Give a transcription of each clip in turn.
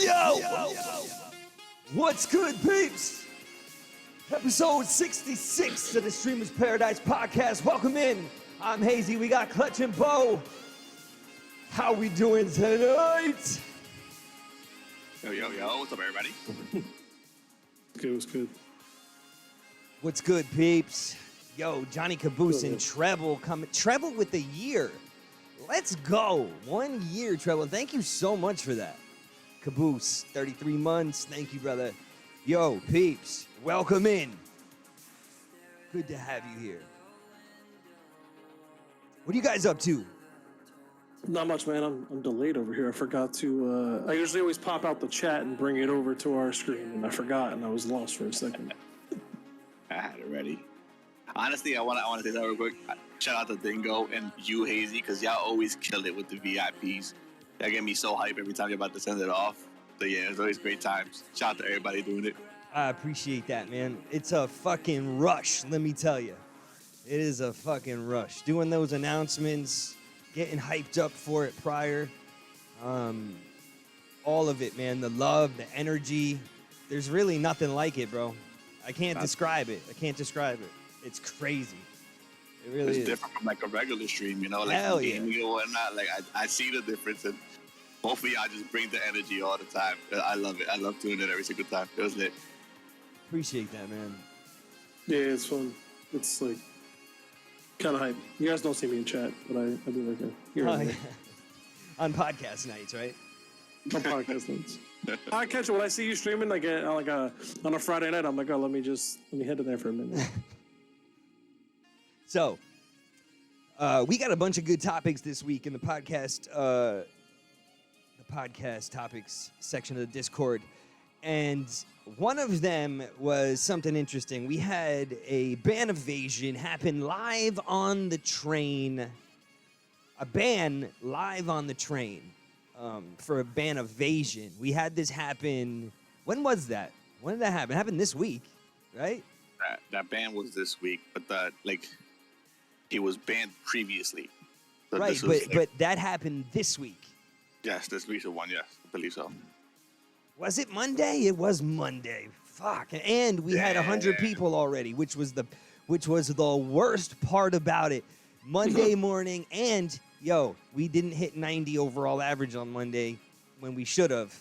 Yo! What's good, peeps? Episode 66 of the Streamer's Paradise podcast. Welcome in. I'm Hazy. We got Clutch and Bo. How we doing tonight? Yo. What's up, everybody? Good, was good. What's good, peeps? Yo, Johnny Caboose and Treble coming. Treble with the year. Let's go. 1 year, Treble. Thank you so much for that. Caboose, 33 months. Thank you, brother. Yo, peeps, welcome in. Good to have you here. What are you guys up to? Not much, man. I'm delayed over here. I forgot to. I usually always pop out the chat and bring it over to our screen, and I forgot, and I was lost for a second. I had it ready. Honestly, I want to say that real quick. Shout out to Dingo and you, Hazy, because y'all always kill it with the VIPs. That get me so hype every time you're about to send it off. So yeah, it's always great times. Shout out to everybody doing it. I appreciate that, man. It's a fucking rush, let me tell you. It is a fucking rush. Doing those announcements, getting hyped up for it prior. All of it, man. The love, the energy. There's really nothing like it, bro. I can't describe it. It's crazy. It really is. It's different from like a regular stream, you know, like Hell gaming or whatnot. Like I see the difference, and both of y'all just bring the energy all the time. I love it. I love doing it every single time. It was lit. Appreciate that, man. Yeah, it's fun. It's like kind of hype. You guys don't see me in chat, but I do like it. Here and there. On podcast nights, right? On podcast nights. I catch it when I see you streaming like on a Friday night. I'm like, oh, let me head in there for a minute. So, we got a bunch of good topics this week in the podcast topics section of the Discord, and one of them was something interesting. We had a ban evasion happen live on the train. A ban live on the train for a ban evasion. We had this happen. When was that? When did that happen? It happened this week, right? That ban was this week, but it was banned previously. So right, but that happened this week. Yes, this recent one, yes. I believe so. Was it Monday? It was Monday. Fuck. And we had 100 people already, which was the worst part about it. Monday morning, and yo, we didn't hit 90 overall average on Monday when we should have.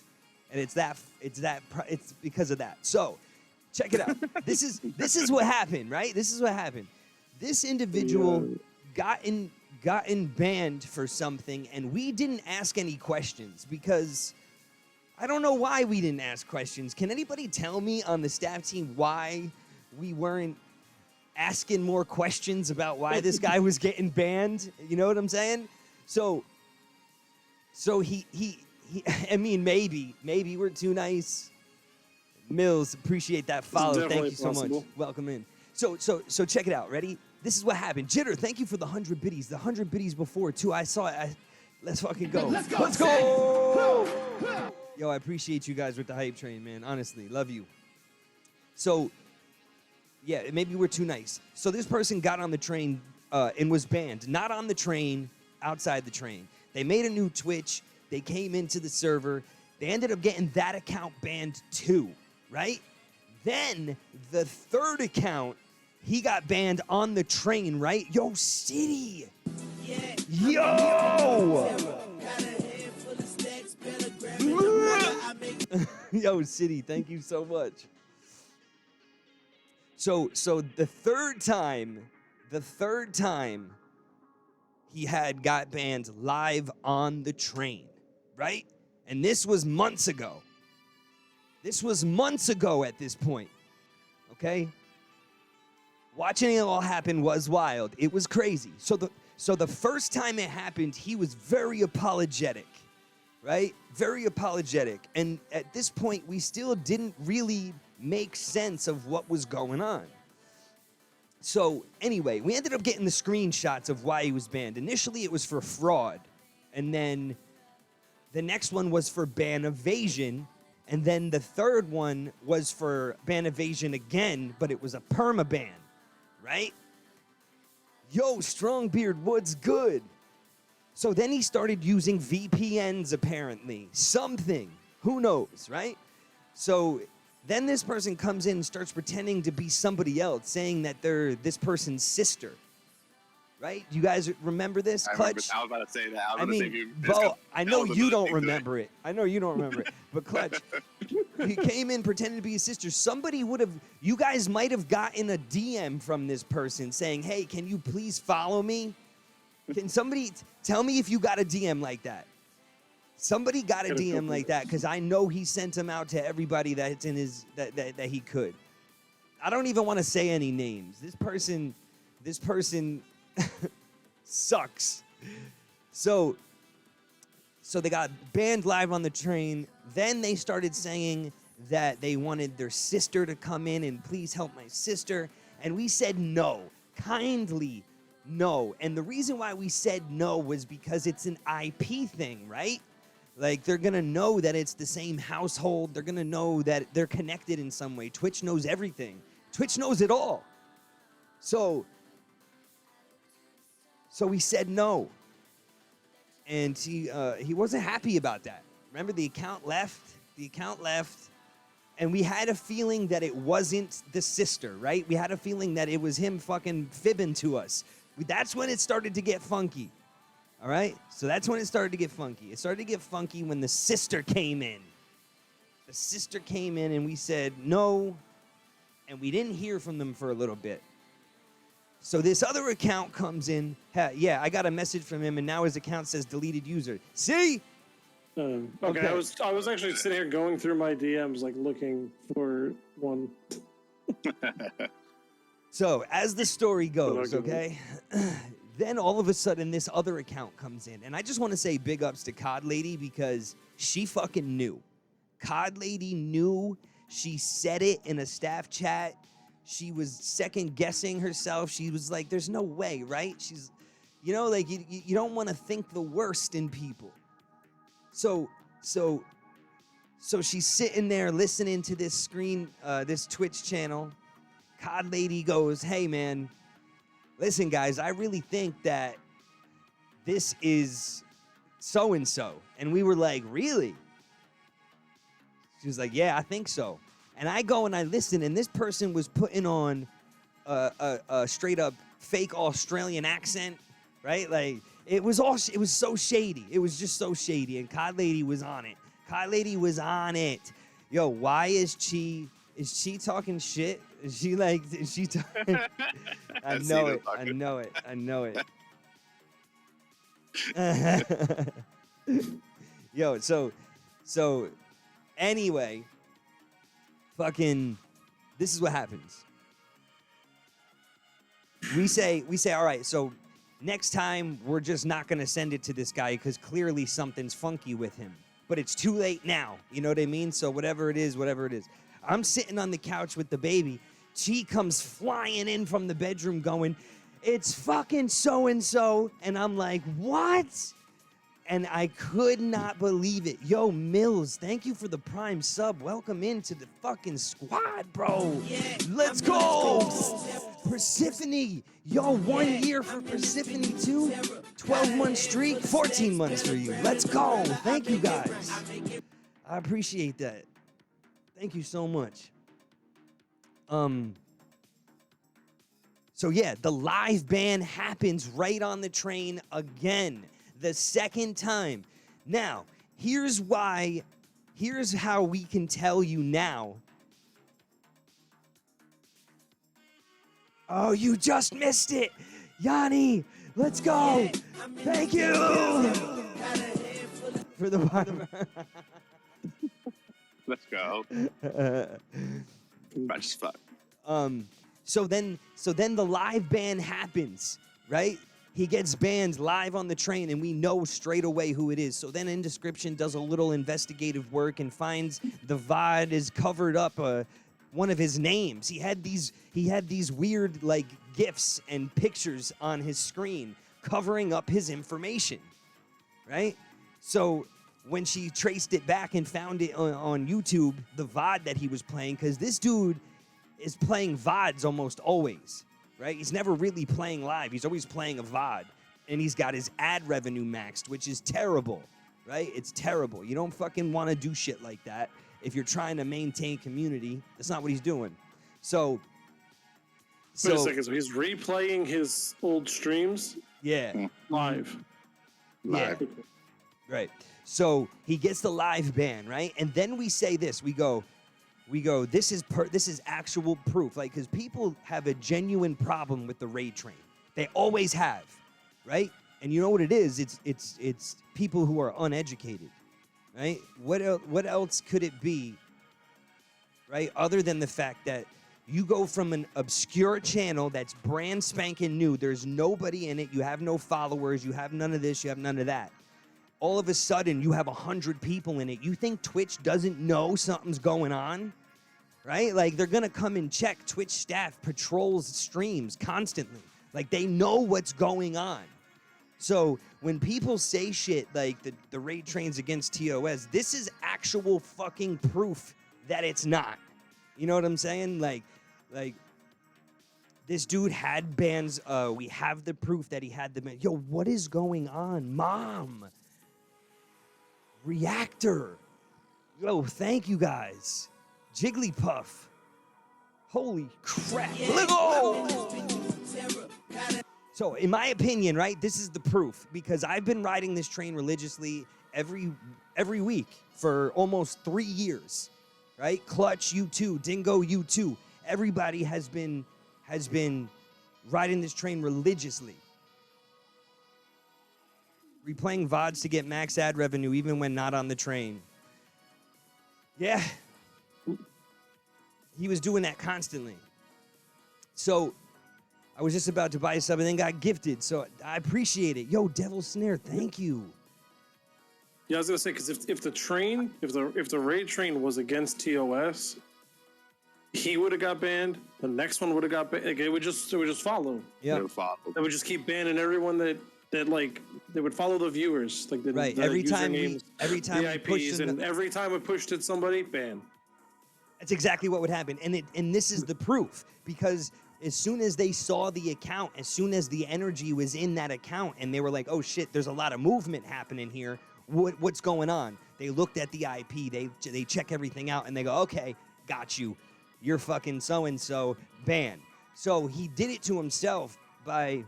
And it's because of that. So, check it out. This is what happened, right? This is what happened. This individual gotten banned for something, and we didn't ask any questions because I don't know why we didn't ask questions. Can anybody tell me on the staff team why we weren't asking more questions about why this guy was getting banned? You know what I'm saying? So he I mean, maybe we're too nice. Mills, appreciate that follow. Thank you so much. Welcome in. So check it out. Ready? This is what happened. Jitter, thank you for the 100 biddies. The 100 biddies before, too. I saw it. Let's fucking go. Let's go! Yo, I appreciate you guys with the hype train, man. Honestly, love you. So, yeah, maybe we're too nice. So this person got on the train and was banned. Not on the train, outside the train. They made a new Twitch. They came into the server. They ended up getting that account banned, too, right? Then the third account, he got banned on the train, right? Yo, City! Yeah. Yo! Yo, City, thank you so much. So the third time he got banned live on the train, right? And this was months ago. This was months ago at this point, okay? Watching it all happen was wild. It was crazy. So the first time it happened, he was very apologetic, right? Very apologetic. And at this point, we still didn't really make sense of what was going on. So anyway, we ended up getting the screenshots of why he was banned. Initially, it was for fraud. And then the next one was for ban evasion. And then the third one was for ban evasion again, but it was a permaban, right? Yo, Strongbeard, what's good? So then he started using VPNs, apparently. Something. Who knows, right? So then this person comes in and starts pretending to be somebody else, saying that they're this person's sister. Right? You guys remember this, Clutch? I was about to say that. I mean, Bo, I know you don't remember it. I know you don't remember it. But Clutch, he came in pretending to be his sister. Somebody would have, you guys might have gotten a DM from this person saying, hey, can you please follow me? Can somebody tell me if you got a DM like that? Somebody got a DM like that, because I know he sent them out to everybody that's in his, that he could. I don't even want to say any names. This person sucks. So they got banned live on the train. Then they started saying that they wanted their sister to come in and please help my sister. And we said no, kindly no. And the reason why we said no was because it's an IP thing, right? Like, they're going to know that it's the same household. They're going to know that they're connected in some way. Twitch knows everything. Twitch knows it all. So we said no. And he wasn't happy about that. Remember, the account left. And we had a feeling that it wasn't the sister, right? We had a feeling that it was him fucking fibbing to us. That's when it started to get funky. All right? So that's when it started to get funky. It started to get funky when the sister came in. The sister came in and we said no. And we didn't hear from them for a little bit. So this other account comes in. Yeah, I got a message from him, and now his account says deleted user. See? Okay. I was actually sitting here going through my DMs, like looking for one. So as the story goes, okay, then all of a sudden this other account comes in, and I just want to say big ups to COD Lady, because she fucking knew. COD Lady knew. She said it in a staff chat. She was second guessing herself. She was like, there's no way, right? She's, you know, like, you don't want to think the worst in people. So she's sitting there listening to this this Twitch channel. COD Lady goes, hey, man, listen, guys, I really think that this is so-and-so. And we were like, really? She was like, yeah, I think so. And I go and I listen, and this person was putting on a straight-up fake Australian accent, right? Like, it was so shady. It was just so shady, and COD Lady was on it. COD Lady was on it. Yo, why is she talking shit? Is she talking? I know it. Yo, so anyway, fucking, this is what happens. We say, all right, so next time we're just not gonna send it to this guy because clearly something's funky with him. But it's too late now, you know what I mean? So whatever it is. I'm sitting on the couch with the baby. She comes flying in from the bedroom going, it's fucking so-and-so. And I'm like, what? And I could not believe it. Yo, Mills, thank you for the prime sub. Welcome into the fucking squad, bro. Yeah, let's go. Persephone. Yo, 1 year for Persephone too. 12-month streak, 14 months for you. Let's go. Thank you, guys. I appreciate that. Thank you so much. So yeah, the live ban happens right on the train again. The second time. Now, here's how we can tell you now. Oh, you just missed it. Yanni, let's go. Thank you. For the bottom. Let's go. Fresh as fuck. So then the live ban happens, right? He gets banned live on the train, and we know straight away who it is. So then Indescription does a little investigative work and finds the VOD is covered up one of his names. He had these weird like GIFs and pictures on his screen covering up his information, right? So when she traced it back and found it on YouTube, the VOD that he was playing, because this dude is playing VODs almost always. Right? He's never really playing live. He's always playing a VOD. And he's got his ad revenue maxed, which is terrible. right? It's terrible. You don't fucking want to do shit like that if you're trying to maintain community. That's not what he's doing. So Wait a second. So he's replaying his old streams yeah, live. yeah, right. So he gets the live ban, right? And then we say this. We go. This is actual proof, like, because people have a genuine problem with the raid train. They always have, right? And you know what it is? It's people who are uneducated, right? What else could it be, right? Other than the fact that you go from an obscure channel that's brand spanking new, there's nobody in it, you have no followers, you have none of this, you have none of that. All of a sudden, you have 100 people in it. You think Twitch doesn't know something's going on, right? Like, they're gonna come and check. Twitch staff patrols streams constantly. Like, they know what's going on. So when people say shit like the raid train's against TOS, this is actual fucking proof that it's not. You know what I'm saying? Like this dude had bans. We have the proof that he had the ban. Yo, what is going on, Mom? Reactor. Yo, thank you guys. Jigglypuff. Holy crap. Let's go! So, in my opinion, right, this is the proof, because I've been riding this train religiously every week for almost 3 years, right? Clutch, you too. Dingo, you too. Everybody has been riding this train religiously. Replaying VODs to get max ad revenue even when not on the train. Yeah. He was doing that constantly. So I was just about to buy a sub and then got gifted, so I appreciate it. Yo, Devil Snare, thank you. Yeah, I was gonna say, because if the raid train was against TOS, he would have got banned. The next one would have got banned. Like, it would just follow. Yeah. They would just keep banning everyone that like they would follow the viewers, like the every time usernames, we pushed VIPs, and every time we pushed at somebody, ban. That's exactly what would happen, and this is the proof, because as soon as they saw the account, as soon as the energy was in that account, and they were like, "Oh shit, there's a lot of movement happening here. What's going on?" They looked at the IP, they check everything out, and they go, "Okay, got you. You're fucking so and so, ban." So he did it to himself by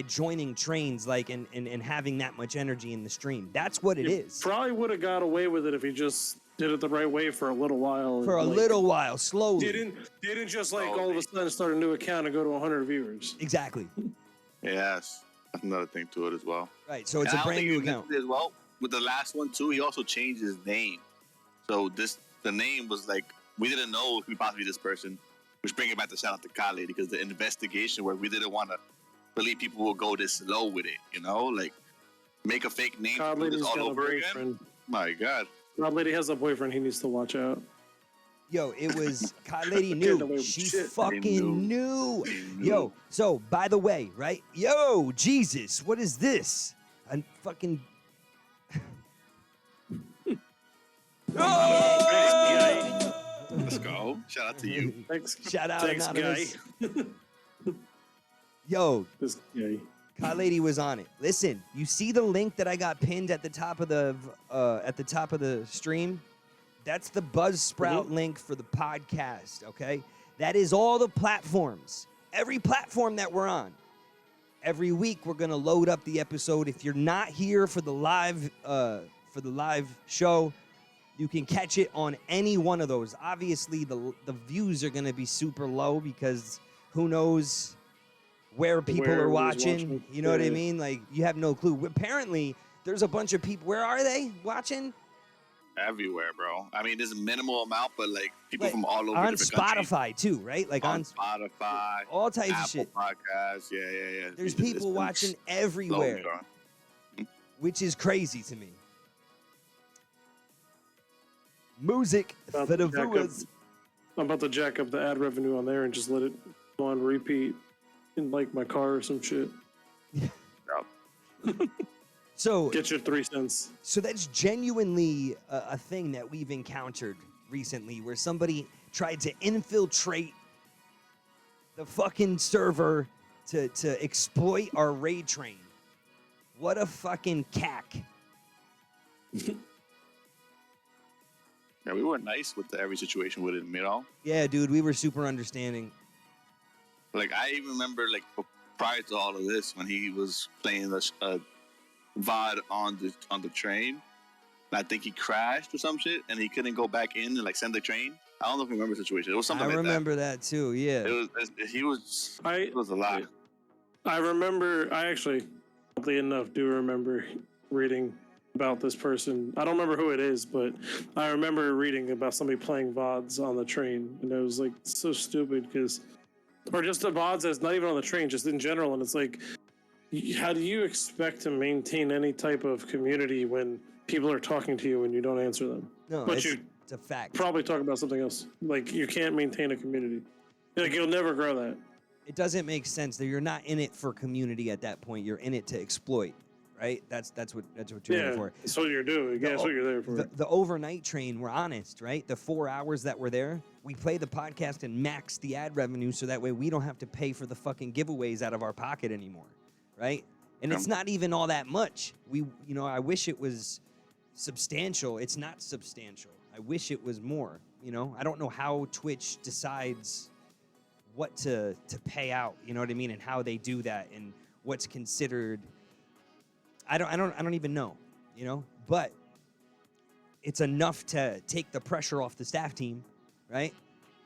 joining trains, like, and having that much energy in the stream. That's what it is. Probably would have got away with it if he just did it the right way for a little while. For a little while, slowly. Didn't just like all of a sudden start a new account and go to 100 viewers. Exactly. Yes, that's another thing to it as well. Right, so it's a brand new account. As well, with the last one too, he also changed his name. So the name was like, we didn't know who possibly this person. Which bring it back to shout out to Kale, because the investigation where we didn't want to believe people will go this slow with it, you know, like make a fake name God, do this all over again. My God. Rob Lady has a boyfriend. He needs to watch out. Yo, it was Kyle Lady knew. She fucking knew. Yo, so by the way, right? Yo, Jesus, what is this? A fucking. Oh! Let's go. Shout out to you. Thanks. Shout out, Thanks, Anonymous. guy. Yo, This guy. Kyle Lady was on it. Listen, you see the link that I got pinned at the top of the stream? That's the Buzzsprout link for the podcast, okay? That is all the platforms. Every platform that we're on. Every week we're going to load up the episode. If you're not here for the live show, you can catch it on any one of those. Obviously, the views are going to be super low because who knows where people are watching. You know what I mean? Like, you have no clue. Apparently, there's a bunch of people. Where are they watching? Everywhere, bro. I mean, there's a minimal amount, but like people from all over on different Spotify countries. too, right? Like on Spotify, all types Apple of shit. Podcasts, yeah. There's people watching everywhere, which is crazy to me. Music for the viewers. I'm about to jack up the ad revenue on there and just let it go on repeat in like my car or some shit. So get your 3 cents. So that's genuinely a thing that we've encountered recently, where somebody tried to infiltrate the fucking server to exploit our raid train. What a fucking cack. Yeah, we were nice with every situation with him, you know. Yeah, dude, we were super understanding. Like I even remember, like prior to all of this, when he was playing the VOD on the train. I think he crashed or some shit, and he couldn't go back in and like send the train. I don't know if you remember the situation. It was something I like remember that too. Yeah. It was a lot. I remember. I actually, oddly enough, do remember reading about this person. I don't remember who it is, but I remember reading about somebody playing VODs on the train, and it was like so stupid because, or just the VODs that's not even on the train, just in general, and it's like, how do you expect to maintain any type of community when people are talking to you and you don't answer them? No, But it's a fact. probably talk about something else. Like you can't maintain a community. Like you'll never grow that. It doesn't make sense that you're not in it for community at that point. You're in it to exploit, right? That's what you're in for. That's what you're doing. That's what you're there for. The overnight train, we're honest, right? The 4 hours that we're there, we play the podcast and max the ad revenue so that way we don't have to pay for the fucking giveaways out of our pocket anymore, right? And it's not even all that much. I wish it was substantial. It's not substantial. I wish it was more, I don't know how Twitch decides what to pay out, you know what I mean, and how they do that and what's considered. I don't even know, but it's enough to take the pressure off the staff team, right?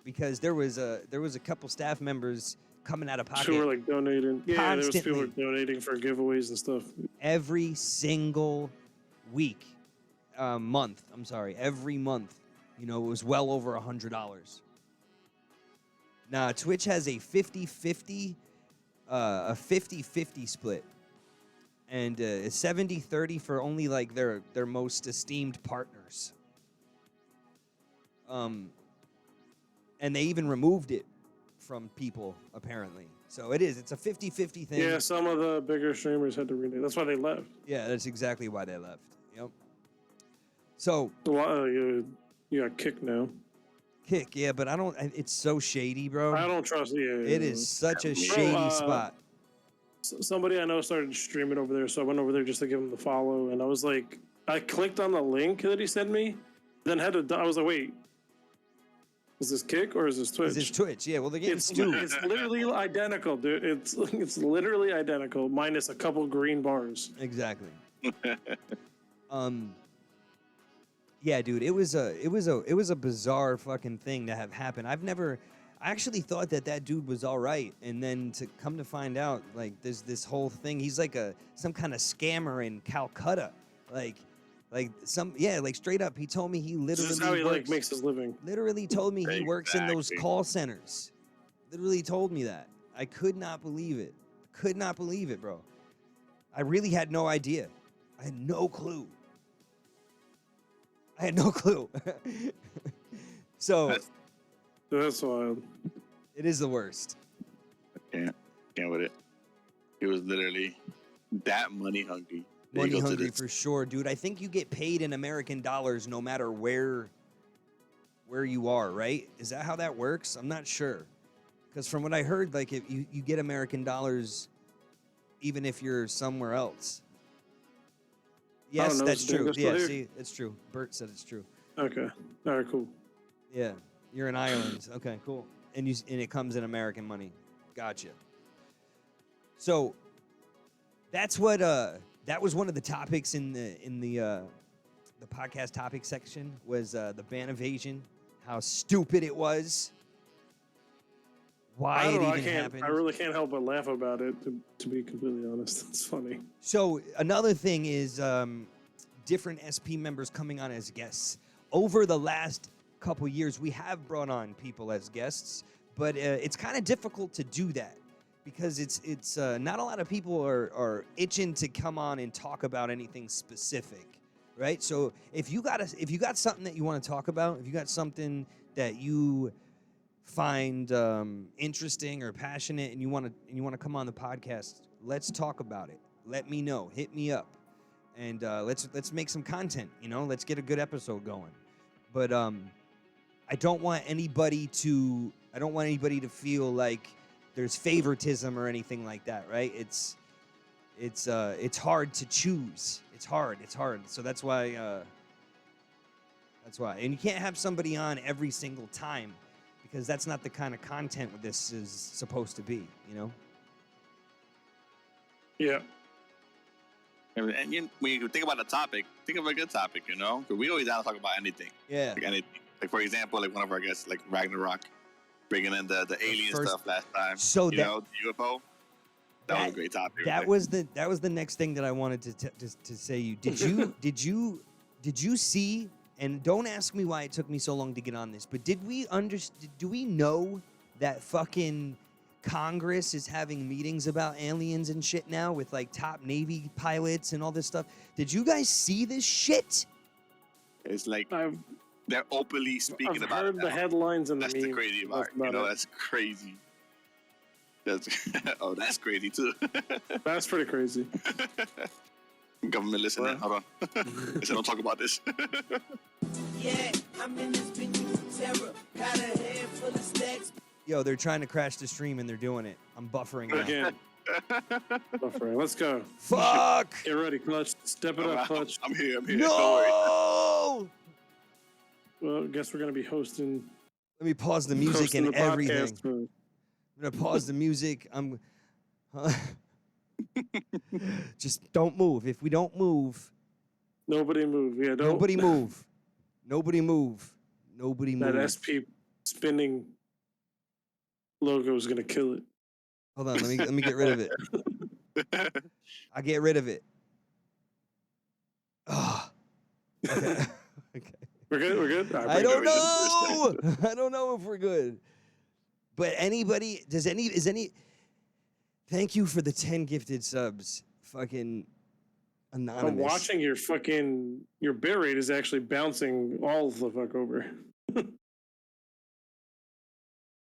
Because there was a couple staff members coming out of pocket. Who were like donating. Yeah, constantly. there was people donating for giveaways and stuff. Every single week, month, every month, it was well over $100. Now, Twitch has a 50-50 split. And a 70-30 for only like their most esteemed partners. And they even removed it from people, apparently. So it's a 50-50 thing. Yeah, some of the bigger streamers had to renege. That's why they left. Yeah, that's exactly why they left. Yep. So you got kicked now. Kick, yeah, but it's so shady, bro. I don't trust you. It is such a shady spot. Somebody I know started streaming over there, so I went over there just to give him the follow, and I was like, I clicked on the link that he sent me, then I was like, wait, is this Kick or is this Twitch? Is this Twitch? Yeah, well, they're getting stupid. It's literally identical, dude. It's literally identical, minus a couple green bars. Exactly. Yeah, dude, it was a bizarre fucking thing to have happen. I actually thought that dude was all right, and then to come to find out, like, there's this whole thing. He's like some kind of scammer in Calcutta, like straight up. He told me he literally. This is how he makes his living. Literally told me he works in those call centers. Literally told me that. I could not believe it. Could not believe it, bro. I really had no idea. I had no clue. So. That's wild. It is the worst. I can't with it. He was literally that money hungry. Money hungry for sure, dude. I think you get paid in American dollars no matter where you are, right? Is that how that works? I'm not sure. Because from what I heard, like, if you get American dollars even if you're somewhere else. Yes, that's true. Yeah, see, it's true. Bert said it's true. Okay. All right, cool. Yeah. You're in Ireland. Okay, cool. And it comes in American money. Gotcha. So that's what that was one of the topics in the podcast topic section was the ban evasion, how stupid it was, why it even happened. I really can't help but laugh about it. To be completely honest, it's funny. So another thing is different SP members coming on as guests. Over the last couple years, we have brought on people as guests, but it's kind of difficult to do that because it's not a lot of people are itching to come on and talk about anything specific, right? So if you got something that you want to talk about, if you got something that you find interesting or passionate and you want to come on the podcast, let's talk about it. Let me know. Hit me up, and let's make some content. Let's get a good episode going. But I don't want anybody to feel like there's favoritism or anything like that, right? it's hard to choose. It's hard. So that's why. And you can't have somebody on every single time because that's not the kind of content this is supposed to be. You know. Yeah. And when you think about a topic, think of a good topic, you know? Because we always down to talk about anything. Yeah. Like anything. Like, for example, like one of our guests, like Ragnarok, bringing in the alien stuff last time. So you know, the UFO. That was a great topic. That was the next thing that I wanted to say. You did you see? And don't ask me why it took me so long to get on this, but do we know that fucking Congress is having meetings about aliens and shit now with like top Navy pilots and all this stuff? Did you guys see this shit? It's like they're openly speaking I've about heard it. the headlines and that's the the memes. crazy part. You know, that's crazy. That's crazy too. That's pretty crazy. Government listening. Hold on. They said don't talk about this. Yeah, I'm in this venue for terror. Got a head full of stacks. Yo, they're trying to crash the stream and they're doing it. I'm buffering now. Again. Buffering. Let's go. Fuck! Get ready, Clutch. Step it up, Clutch. I'm here. No! Well, I guess we're going to be hosting. Let me pause the music and everything. For... I'm gonna pause the music. Just don't move. If we don't move, Nobody move. Yeah, don't. nobody move. Nobody move. Nobody move. That SP spinning logo is gonna kill it. Hold on. Let me get rid of it. I get rid of it. Oh. Okay. Okay. We're good. We're good. I don't know. I don't know if we're good. But anybody, thank you for the 10 gifted subs. Fucking anonymous. I'm watching your bit rate is actually bouncing all the fuck over.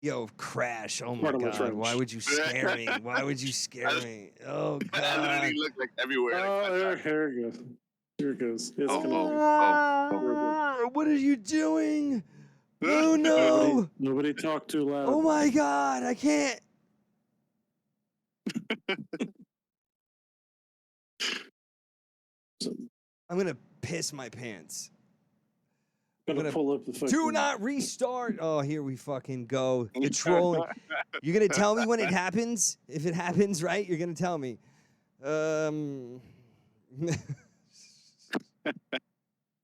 Yo, crash. Oh my God. Why would you scare me? Why would you scare me? Oh God. That literally looked like everywhere. Oh, here it goes. Here it goes. It's What are you doing? Oh no! Nobody talk too loud. Oh my God! I can't. I'm gonna piss my pants. I'm gonna pull up the fucking... Do not restart. Oh, here we fucking go. The trolling. You're gonna tell me when it happens? If it happens, right? You're gonna tell me.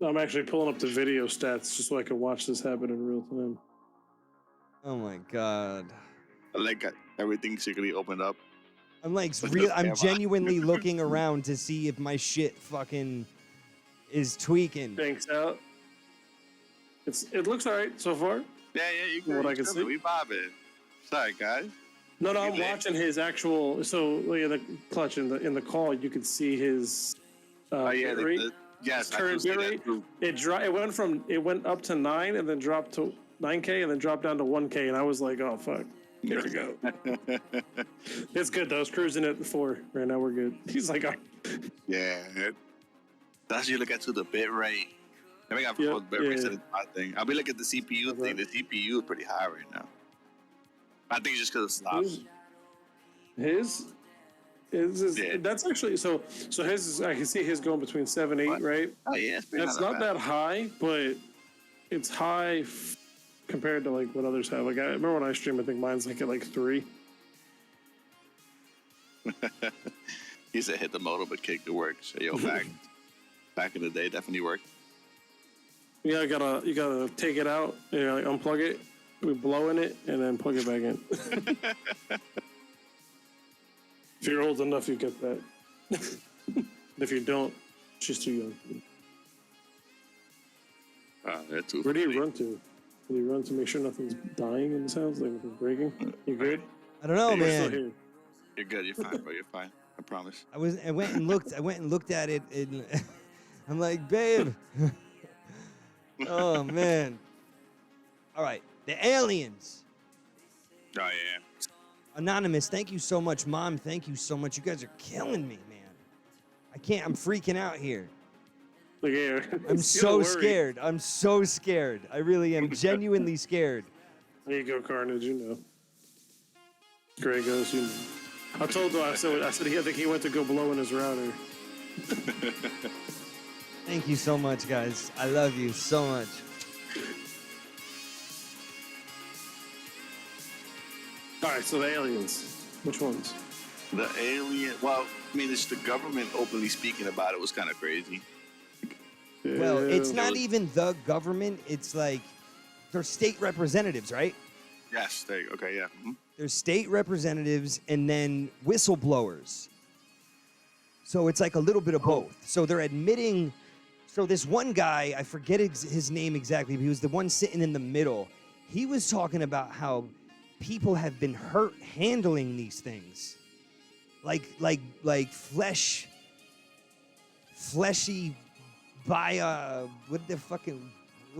I'm actually pulling up the video stats just so I can watch this happen in real time. Oh my God. Like everything secretly opened up. I'm like I'm genuinely looking around to see if my shit fucking is tweaking. Thanks out. It looks alright so far. Yeah, you can. What I can see. We vibing. Sorry, guys. No, I'm watching his actual. So the Clutch in the call, you could see his. Yes, current bit rate. It went up to 9 and then dropped to 9K and then dropped down to 1K, and I was like, oh fuck, here we go. It's good though. It's cruising at 4 right now. We're good. He's like, yeah. That's you look at the bit rate. I think bit rate is my thing. I'll be looking at the CPU thing. The CPU is pretty high right now. I think it's just because it stops. That's actually so his is, I can see his going between 7, 8, right? Oh yeah, that's not that high, but it's high compared to like what others have. Like I remember when I stream, I think mine's like at like 3. He said hit the modem but kick the work. So yo, back in the day, definitely worked. Yeah, you gotta take it out, like unplug it, we blow in it, and then plug it back in. If you're old enough, you get that. If you don't, she's too young. Where do you run to? Do you run to make sure nothing's dying in this house, like nothing's breaking? You good? I don't know, man. Still here. You're good. You're fine, bro. You're fine. I promise. I went and looked at it, and I'm like, babe. Oh man. All right, the aliens. Oh yeah. Anonymous, thank you so much. Mom, thank you so much. You guys are killing me, man. I can't. I'm freaking out here. Look here. I'm so scared. I'm so scared. I really am genuinely scared. There you go, Carnage. You know. Gray Ghost, you know. I told him, I said, I think he went to go blow in his router. Thank you so much, guys. I love you so much. All right, so the aliens. Which ones? The alien. Well, I mean, it's the government openly speaking about it was kind of crazy. Well, it's Yeah. not even the government. It's like they're state representatives, right? Yes. There you go. Okay. Yeah. There's state representatives and then whistleblowers. So it's like a little bit of both. So they're admitting. So this one guy, I forget his name exactly, but he was the one sitting in the middle. He was talking about how people have been hurt handling these things, like fleshy by what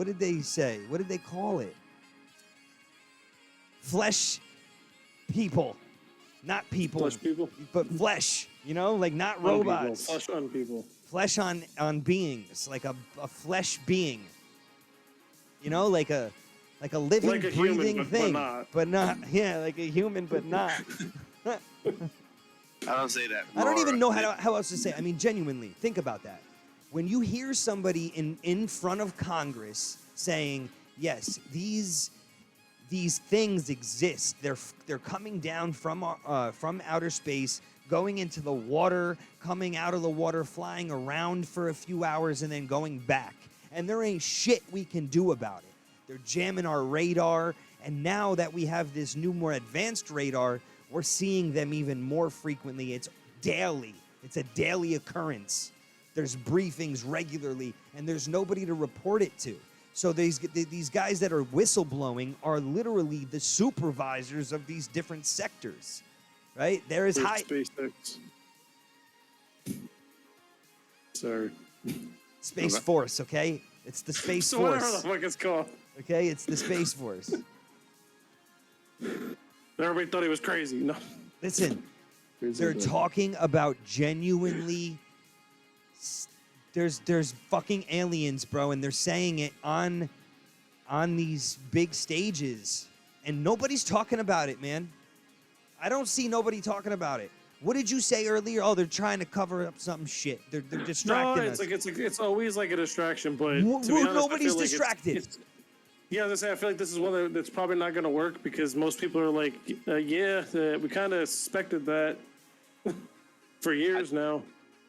did they say? What did they call it? Flesh people, not people, Flesh people? but flesh. You know, like not On people, robots. Flesh on people. Flesh on beings, like a flesh being. You know, like a living, Like a breathing human, thing, but not. Yeah, like a human, but not. I don't say that. I don't even know how else to say. I mean, genuinely, think about that. When you hear somebody in front of Congress saying, "Yes, these things exist. They're coming down from outer space, going into the water, coming out of the water, flying around for a few hours, and then going back. And there ain't shit we can do about it. They're jamming our radar, and now that we have this new, more advanced radar, we're seeing them even more frequently. It's daily. It's a daily occurrence. There's briefings regularly, and there's nobody to report it to. So these guys that are whistleblowing are literally the supervisors of these different sectors, right? There is high SpaceX. Sorry. Space Force, okay? It's the Space So whatever the Force, fuck it's called. okay? It's the Space Force. Everybody thought he was crazy. No. Listen, they're talking about genuinely. There's fucking aliens, bro, and they're saying it on these big stages, and nobody's talking about it, man. I don't see nobody talking about it. What did you say earlier? Oh, they're trying to cover up some shit. They're distracting No, us. it's always like a distraction, but to be honest, Nobody's I feel like distracted. Yeah, I feel like this is one that's probably not going to work because most people are like, we kind of suspected that for years now.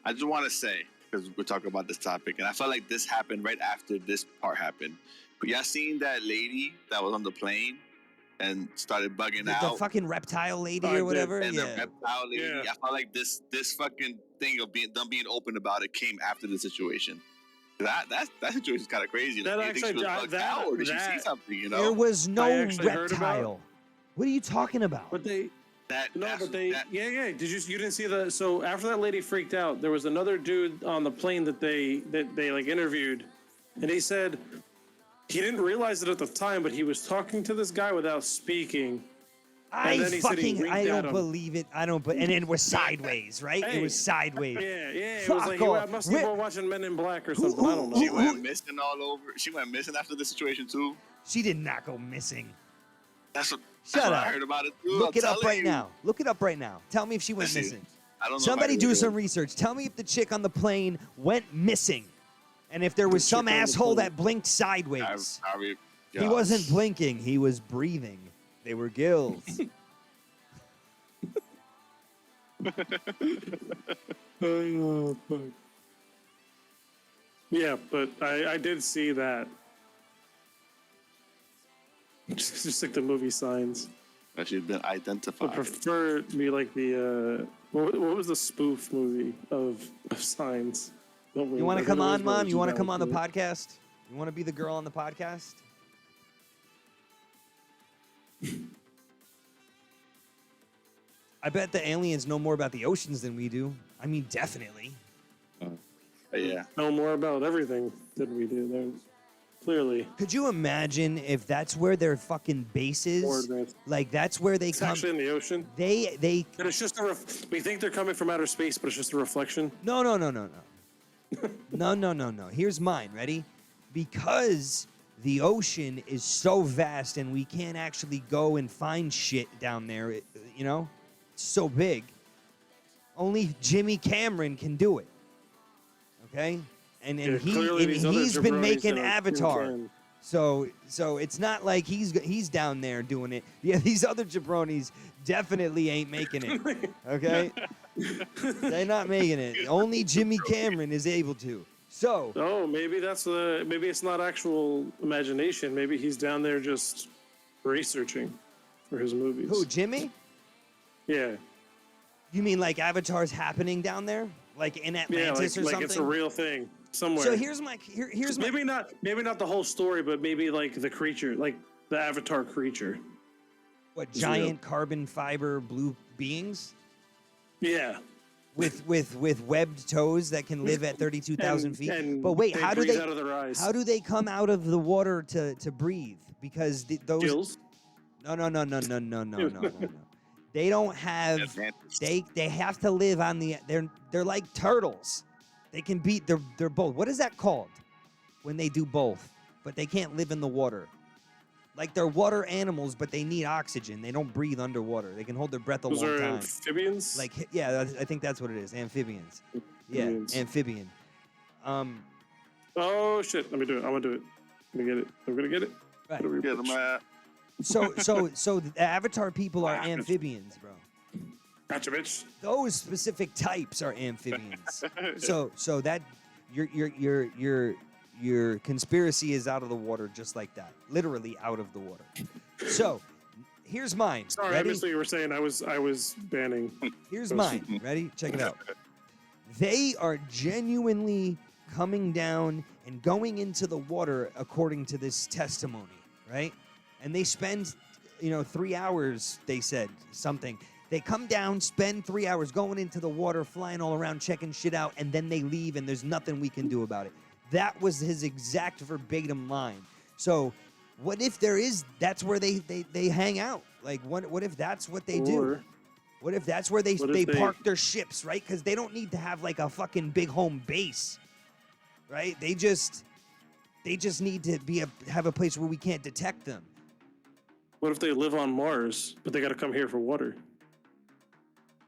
I just want to say, because we're talking about this topic, and I felt like this happened right after this part happened. But y'all seen that lady that was on the plane and started bugging The out? fuck lady I did. or whatever. And Yeah. the reptile lady. Yeah. I felt like this fucking thing of being open about it came after the situation. That situation is kind of crazy. That Like, do you think she was actually- bugged out, or did she see that- something? You There know, was no I actually heard about- reptile. What are you talking about? But they, that no, that's- but they, that- yeah. Did you didn't see the? So after that lady freaked out, there was another dude on the plane that they like interviewed, and he said he didn't realize it at the time, but he was talking to this guy without speaking. And then he said he winked I at don't him. believe it. I don't. And it was sideways, right? It Hey. was sideways. Yeah. It Fuck was like off. I must have been watching Men in Black or something. I don't she know. went missing all over. She went missing after the situation too. She did not go missing. That's what Shut I up. heard about it too. Look I'm it up telling right you. now. Look it up right now. Tell me if she went Listen, missing. I don't know. Somebody if I do really some do. research. Tell me if the chick on the plane went missing, and if there was some chick on the asshole plane. that blinked sideways. He Yeah. wasn't blinking. He was breathing. They were gills. Oh, fuck. Yeah, but I did see that. Just like the movie Signs. That she's been I identified. prefer it to be like the what was the spoof movie of Signs? You want to come on, Mom? You want to come on the podcast? You want to be the girl on the podcast? I bet the aliens know more about the oceans than we do. I mean, definitely. Yeah. Know more about everything than we do. There's clearly Could you imagine if that's where their fucking base more is? advanced. Like, that's where they It's come. actually in the ocean. They. And it's just we think they're coming from outer space, but it's just a reflection. No. No. Here's mine. Ready? Because the ocean is so vast and we can't actually go and find shit down there. You know, it's so big. Only Jimmy Cameron can do it. Okay, and Yeah, he clearly and these other he's been jabronis making that are Avatar. can. So it's not like he's down there doing it. Yeah, these other jabronis definitely ain't making it. Okay, they're not making it. Only Jimmy Cameron is able to. So Oh, maybe maybe it's not actual imagination. Maybe he's down there just researching for his movies. who, Jimmy? Yeah. You mean like Avatar's happening down there, like in Yeah, Atlantis or like something? it's a real thing somewhere. So here's my maybe not the whole story, but maybe like the creature, like the Avatar creature. what It's giant carbon fiber blue beings Yeah. with webbed toes that can live at 32,000 feet. And But wait, how do breathe they out of their eyes? how do they come out of the water to breathe? Because those Gills? no. They don't have they have to live on the they're like turtles. They can beat they're both. What is that called when they do both? But they can't live in the water. Like they're water animals, but they need oxygen. They don't breathe underwater. They can hold their breath a Those long are time. amphibians? Like yeah, I think that's what it is. Amphibians. Amphibians. Yeah, amphibian. Oh shit! Let me do it. I'm gonna do it. I'm gonna get it. I'm gonna get it. Right. What Yeah, are we- So the Avatar people are What happened? amphibians, bro. Gotcha, bitch. Those specific types are amphibians. so that your conspiracy is out of the water just like that. Literally out of the water. So here's mine. Sorry, I Ready? missed what you were saying. I was banning. Here's mine. Ready? Check it out. They are genuinely coming down and going into the water according to this testimony, right? And they spend, 3 hours, they said, something. They come down, spend 3 hours going into the water, flying all around, checking shit out, and then they leave, and there's nothing we can do about it. That was his exact verbatim line. So what if that's where they hang out? Like, what if that's what they do? Or- What if that's where they What if they- park their ships, right? Because they don't need to have like a fucking big home base, right? They just need to have a place where we can't detect them. What if they live on Mars, but they got to come here for water?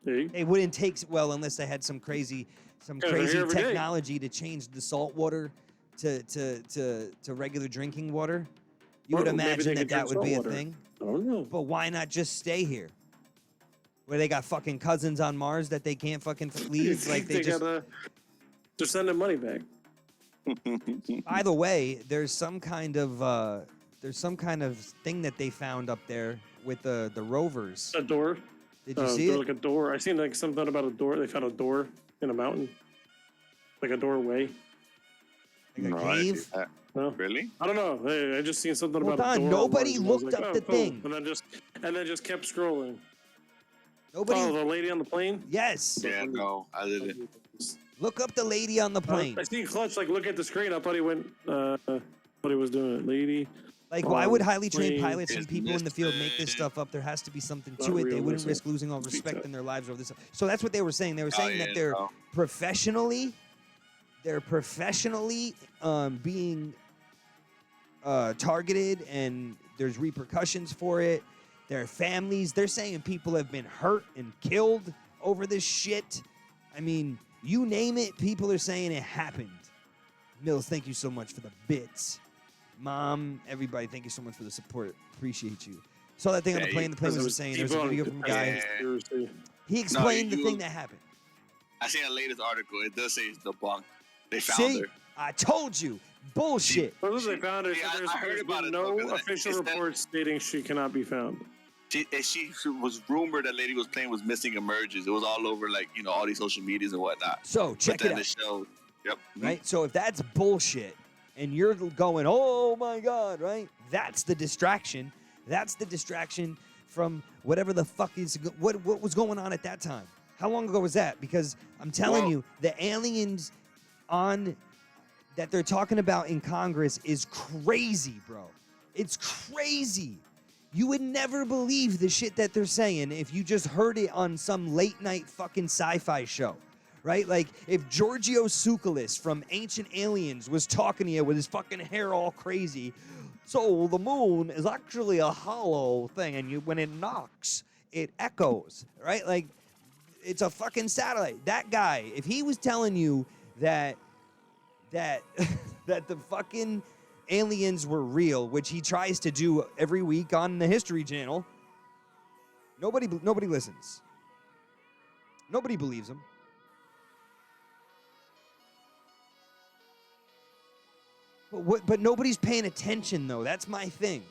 Hey, They wouldn't take unless they had some crazy they're here every day. technology to change the salt water to regular drinking water. You would Or maybe imagine they that could drink would be a saltwater. thing. I don't know. But why not just stay here? Where they got fucking cousins on Mars that they can't fucking leave? Like they just. They're sending money back. By the way, there's some kind of thing that they found up there with the rovers. A door. Did you see it? Like a door. I seen like something about a door. They found a door in a mountain, like a doorway. Like a No, I didn't cave? see that. No, Really? I don't know. Hey, I just seen something Hold about a on, door. nobody Mars, and I was looked like, up the cool. thing. And then just kept scrolling. Nobody. Oh, the lady on the plane. Yes. Yeah, no, I didn't. Look up the lady on the plane. I seen Clutch like look at the screen. I thought he went. What he was doing, lady. Like, why would highly trained plane pilots and is people in the field make this missing. stuff up? There has to be something Not to it. They real, wouldn't listen. risk losing all respect that. in their lives over this. So that's what they were saying. They were saying that yeah, they're no. professionally being targeted, and there's repercussions for it. Their families, they're saying people have been hurt and killed over this shit. I mean, you name it, people are saying it happened. Mills, thank you so much for the bits. Mom, everybody, thank you so much for the support. Appreciate you. Saw that thing on the Yeah, plane. The plane was Because insane. There was a video from a guy. Seriously. He explained the you- thing that happened. I seen the latest article. It does say it's debunked. They found See, her. I told you. Bullshit. Well, they found her. Yeah, so I heard there's about been it, no though, 'cause official it said- reports stating she cannot be found. She was rumored that lady was playing was missing emerges. It was all over all these social medias and whatnot. So check but it then out. the show. Yep. Right? So if that's bullshit and you're going, oh my God, right? That's the distraction. That's the distraction from whatever the fuck is, what was going on at that time. How long ago was that? Because I'm telling Well- you, the aliens that they're talking about in Congress is crazy, bro. It's crazy. You would never believe the shit that they're saying if you just heard it on some late night fucking sci-fi show, right? Like if Giorgio Tsoukalis from Ancient Aliens was talking to you with his fucking hair all crazy. So the moon is actually a hollow thing, and when it knocks, it echoes, right? Like, it's a fucking satellite. That guy, if he was telling you that that the fucking aliens were real, which he tries to do every week on the History Channel, nobody listens. Nobody believes him. But nobody's paying attention, though. That's my thing,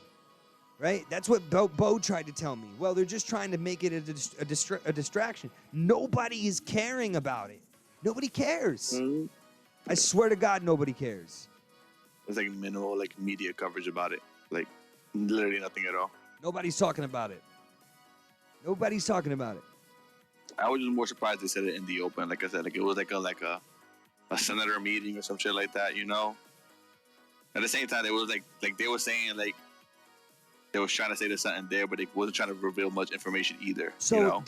right? That's what Bo tried to tell me. Well, they're just trying to make it a distraction. Nobody is caring about it. Nobody cares. Mm-hmm. I swear to God, nobody cares. There's like minimal like media coverage about it. Like literally nothing at all. Nobody's talking about it. Nobody's talking about it. I was just more surprised they said it in the open. Like I said, like it was like a senator meeting or some shit like that, you know? At the same time, it was like they were saying like they was trying to say there's something there, but they wasn't trying to reveal much information either. So you know?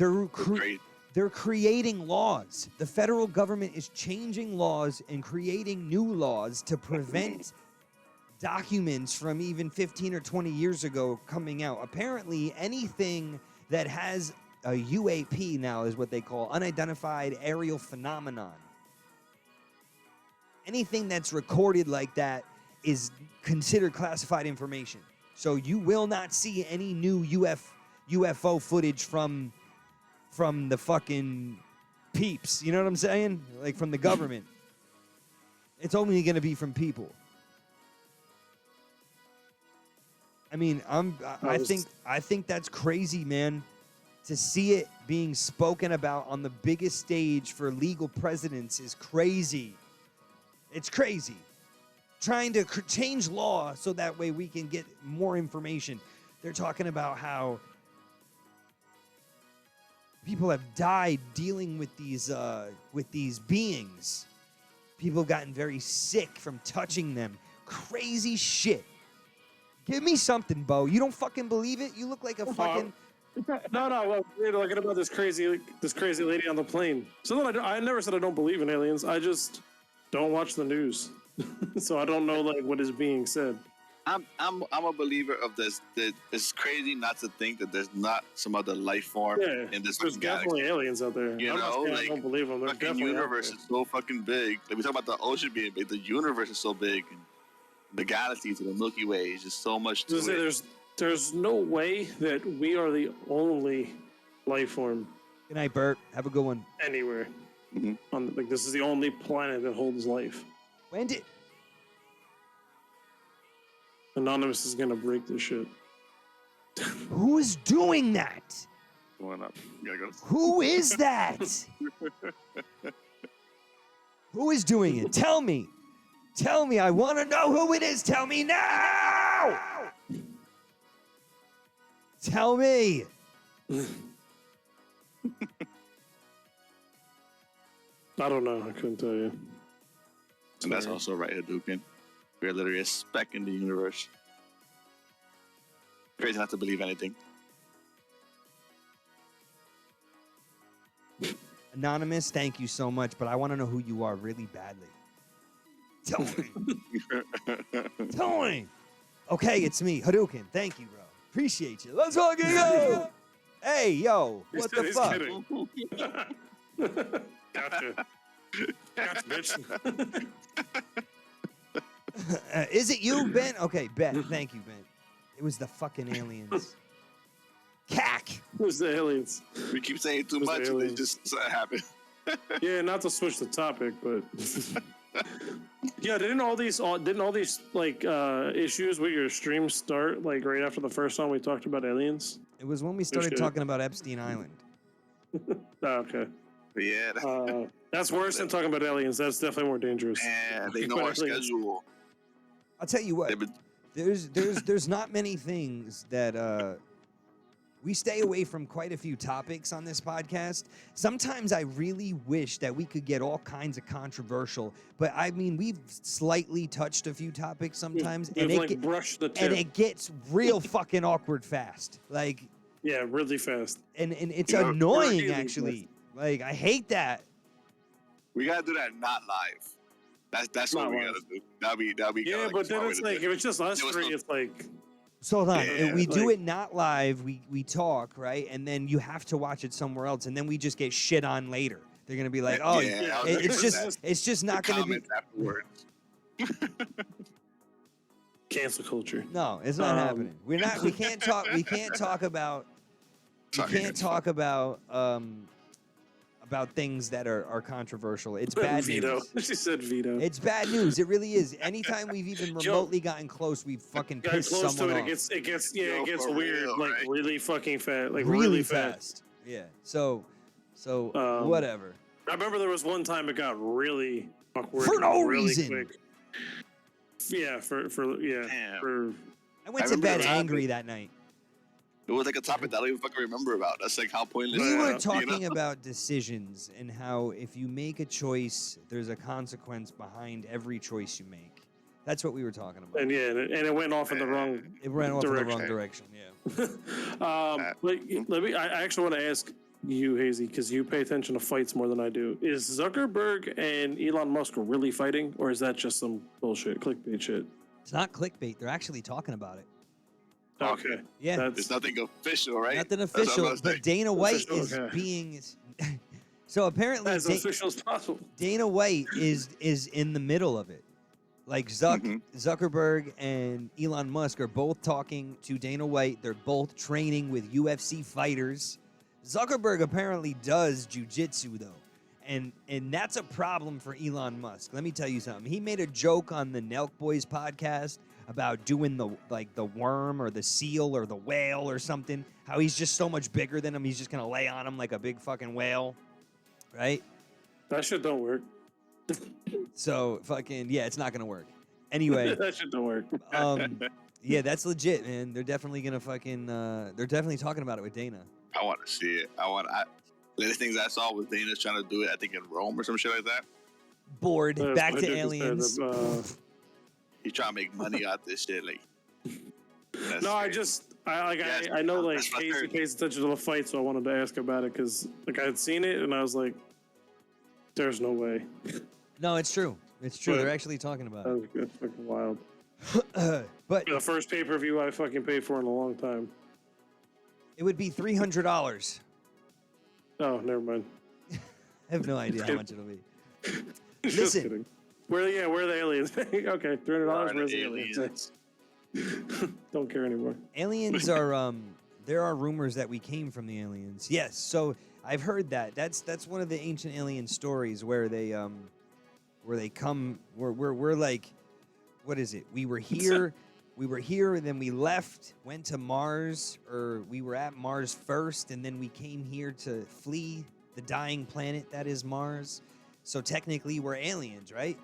they're creating laws. The federal government is changing laws and creating new laws to prevent documents from even 15 or 20 years ago coming out. Apparently, anything that has a UAP now is what they call unidentified aerial phenomenon. Anything that's recorded like that is considered classified information. So you will not see any new UFO footage from the fucking peeps. You know what I'm saying? Like from the government. It's only going to be from people. I mean, I think that's crazy, man. To see it being spoken about on the biggest stage for legal precedents is crazy. It's crazy. Trying to change law so that way we can get more information. They're talking about how people have died dealing with these beings. People have gotten very sick from touching them. Crazy shit. Give me something, Bo. You don't fucking believe it? You look like a fucking... No. Well, we're talking about this crazy lady on the plane. So I never said I don't believe in aliens. I just don't watch the news, so I don't know like what is being said. I'm a believer of this. That it's crazy not to think that there's not some other life form in this There's definitely aliens out there. You know, like, I don't believe them. The universe is so fucking big. Like, we talk about the ocean being big. The universe is so big. And the galaxies and the Milky Way is just so much to it. There's no way that we are the only life form. Good night, Bert. Have a good one. Anywhere. Mm-hmm. This is the only planet that holds life. When did... Anonymous is gonna break this shit. Who is doing that? Going up. Who is that? Who is doing it? Tell me. Tell me. I want to know who it is. Tell me now. Tell me. I don't know. I couldn't tell you. And that's also right, Hadouken. We're literally a speck in the universe. Crazy not to believe anything. Anonymous, thank you so much, but I want to know who you are really badly. Tell me. Tell me. Okay, it's me, Hadouken. Thank you, bro. Appreciate you. Let's fucking go. Hey, yo. What the fuck? Gotcha. Gotcha, bitch. Is it you, Ben? Okay, Ben. Thank you, Ben. It was the fucking aliens. Cack. It was the aliens. We keep saying too much and it just happen. Yeah, not to switch the topic, but yeah, didn't all these like issues with your stream start like right after the first time we talked about aliens? It was when we started talking about Epstein Island. Oh, okay. Yeah. That's worse than talking about aliens. That's definitely more dangerous. Yeah, they know our schedule. I'll tell you what. There's not many things that we stay away from quite a few topics on this podcast. Sometimes I really wish that we could get all kinds of controversial, but I mean we've slightly touched a few topics sometimes, and it gets real fucking awkward fast. Like really fast. And it's annoying actually. Like I hate that. We gotta do that not live. That's what we gotta do. That'll be yeah, but then it's like if it's just us three, it's like So hold on. Yeah, We do like- it not live. We talk, right? And then you have to watch it somewhere else, and then we just get shit on later. They're gonna be like, "Oh, Yeah, I was it's gonna just say that. it's just The not gonna be." comments afterwards. Cancel culture. No, it's not Um, happening. We can't talk. We can't talk about. We Sorry, can't talk about things that are controversial. It's bad veto. news. She said veto. It's bad news. It really is. Anytime we've even remotely gotten close, we've fucking Got pissed close to someone it. off. It gets Yo, it gets for weird, real, like right? really fucking fast, like really fast. fast. Yeah. So Um, whatever. I remember there was one time it got really awkward For no really reason. Quick. Yeah, for Damn. for I went I to remember bed that angry happened. that night. It was like a topic that I don't even fucking remember about. That's like how pointless. We it were is, talking you know? about decisions and how if you make a choice, there's a consequence behind every choice you make. That's what we were talking about. and yeah, and it went off in the wrong. It ran off in the wrong direction. direction. Yeah. Let me. I actually want to ask you, Hazy, because you pay attention to fights more than I do. Is Zuckerberg and Elon Musk really fighting, or is that just some bullshit clickbait shit? It's not clickbait. They're actually talking about it. Okay. Yeah. That's It's nothing official, right? Nothing That's what I'm official, gonna say. but Dana White Official, is okay. being. So apparently, as official as possible. Dana White is in the middle of it. Like Mhm. Zuckerberg and Elon Musk are both talking to Dana White. They're both training with UFC fighters. Zuckerberg apparently does jujitsu though, and that's a problem for Elon Musk. Let me tell you something. He made a joke on the Nelk Boys podcast about doing the worm or the seal or the whale or something. How he's just so much bigger than him. He's just gonna lay on him like a big fucking whale, right? That shit don't work. So fucking yeah, it's not gonna work. Anyway, That shit don't work. yeah, that's legit, man. They're definitely gonna fucking. They're definitely talking about it with Dana. I want to see it. The latest things I saw was Dana's trying to do it, I think in Rome or some shit like that. Bored. That's Back my to joke aliens. instead of, He's trying to make money out this shit. Like, that's no, I crazy. just I know like That's what I Casey heard. pays attention to the fight, so I wanted to ask about it because like I had seen it and I was like, "There's no way." No, it's true. It's true. But- They're actually talking about That was good, fucking wild. it. But The first pay-per-view I fucking paid for in a long time. it would be $300. Oh, never mind. I have no idea how much it'll be. Just Listen. kidding. Where are the aliens? Okay, $300. Where's the Aliens. aliens? Don't care anymore. Aliens are there are rumors that we came from the aliens. Yes, so I've heard that. That's one of the ancient alien stories where they come we're like, what is it? We were here and then we left, went to Mars, or we were at Mars first and then we came here to flee the dying planet that is Mars. So technically we're aliens, right?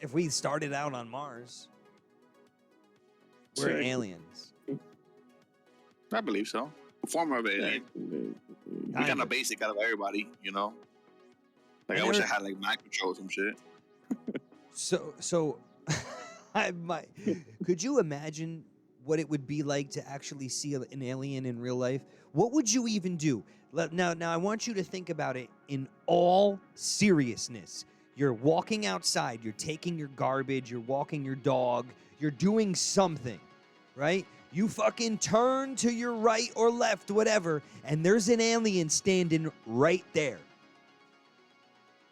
If we started out on Mars, we're Sick. aliens. I believe so. A form of alien. We got Kinda. a basic out of everybody, you know? Like, And I wish I there- had, like, mind control or some shit. So could you imagine what it would be like to actually see an alien in real life? What would you even do? Now I want you to think about it in all seriousness. You're walking outside, you're taking your garbage, you're walking your dog, you're doing something, right? You fucking turn to your right or left, whatever, and there's an alien standing right there.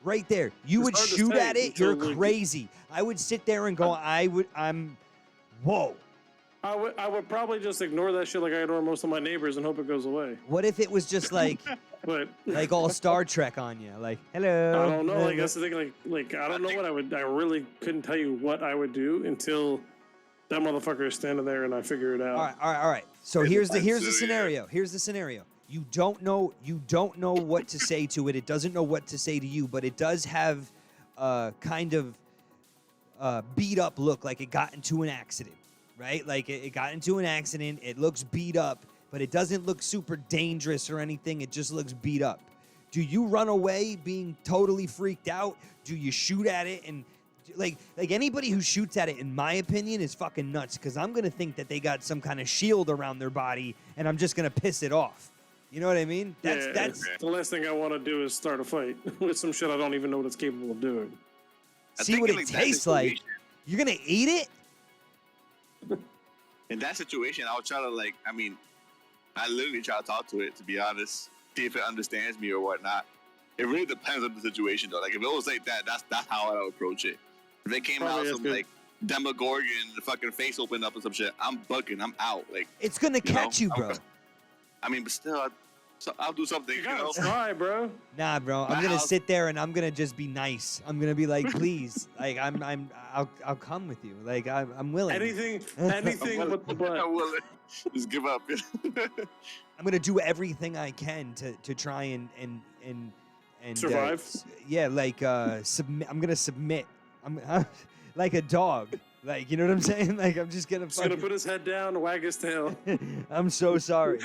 Right there. You It's would hard to shoot say at it, until, you're like, crazy. I would sit there and go, whoa. I would probably just ignore that shit like I ignore most of my neighbors and hope it goes away. What if it was just like But like all Star Trek on you? Like, hello. I don't know. Like that's the thing. Like I don't know what I would. I really couldn't tell you what I would do until that motherfucker is standing there and I figure it out. All right. So It here's the depends, yeah. scenario. Here's the scenario. You don't know what to say to it. It doesn't know what to say to you, but it does have kind of beat up look, like it got into an accident, right? Like it got into an accident. It looks beat up, but it doesn't look super dangerous or anything. It just looks beat up. Do you run away being totally freaked out? Do you shoot at it? And like anybody who shoots at it, in my opinion, is fucking nuts, because I'm gonna think that they got some kind of shield around their body, and I'm just gonna piss it off. You know what I mean? That's The last thing I want to do is start a fight with some shit I don't even know what it's capable of doing. I see think what in, it like, that tastes like. situation- You're gonna eat it? in that situation, I would try to like. I mean, I literally try to talk to it, to be honest, see if it understands me or whatnot. It really depends on the situation, though. Like, if it was like that, that's how I would approach it. If it came out some, like, Demogorgon, the fucking face opened up and some shit, I'm bugging, I'm out. Like, It's gonna catch you, bro. I mean, but still, I'll do something, You gotta try, bro. Nah, bro. I'm gonna sit there and I'm gonna just be nice. I'm gonna be like, please, like, I'll come with you. Like, I'm willing. Anything but the butt. I'm willing. Just give up. I'm gonna do everything I can to try and Survive? Yeah, like submit. I'm gonna submit. I'm like a dog. Like, you know what I'm saying? Like, I'm just gonna. He's gonna put his head down and wag his tail. I'm so sorry.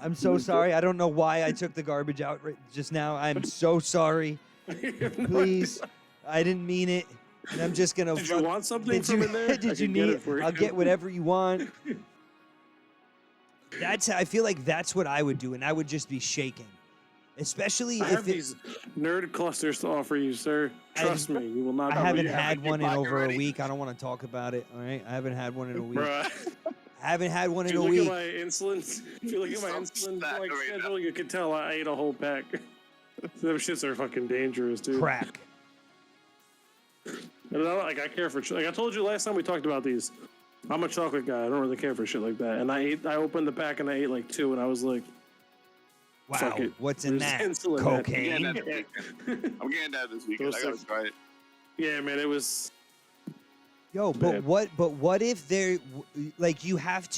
I'm so sorry. I don't know why I took the garbage out just now. I'm so sorry. Please, I didn't mean it. And I'm just gonna. Did you want something from in there? Did you need it? I'll get whatever you want. I feel like that's what I would do, and I would just be shaking. Especially I have these nerd clusters to offer you, sir. Trust me, you will not. I haven't had one in over a week. I don't want to talk about it. All right, I haven't had one in a week. Bruh. I haven't had one in a If week. you look at my insulin, if you look at my insulin like schedule, you can tell I ate a whole pack. Those shits are fucking dangerous, dude. Crack. And I care for like I told you last time we talked about these. I'm a chocolate guy. I don't really care for shit like that. And I opened the pack and I ate like 2, and I was like, wow, fuck it. what's in There's that? insulin in Cocaine. I'm getting that this weekend. I gotta try it. Yeah, man, it was. Yo, but Man. what if there, like, you would have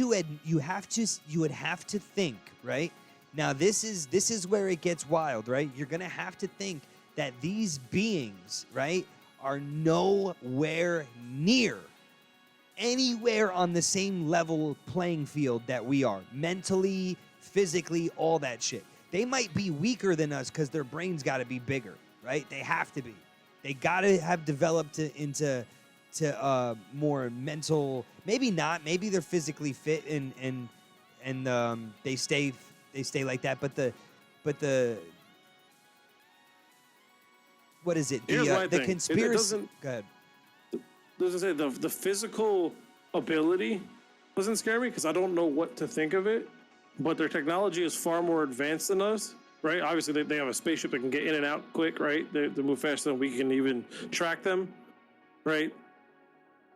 to think, right? Now this is where it gets wild, right? You're gonna have to think that these beings, right, are nowhere near anywhere on the same level playing field that we are, mentally, physically, all that shit. They might be weaker than us because their brains got to be bigger, right? They have to be. They got to have developed into more mental. Maybe not. Maybe they're physically fit and they stay like that. But the what is it? Here's my The thing. conspiracy. Go ahead. Doesn't say the physical ability doesn't scare me because I don't know what to think of it. But their technology is far more advanced than us, right? Obviously, they have a spaceship that can get in and out quick, right? They move faster than we can even track them, right?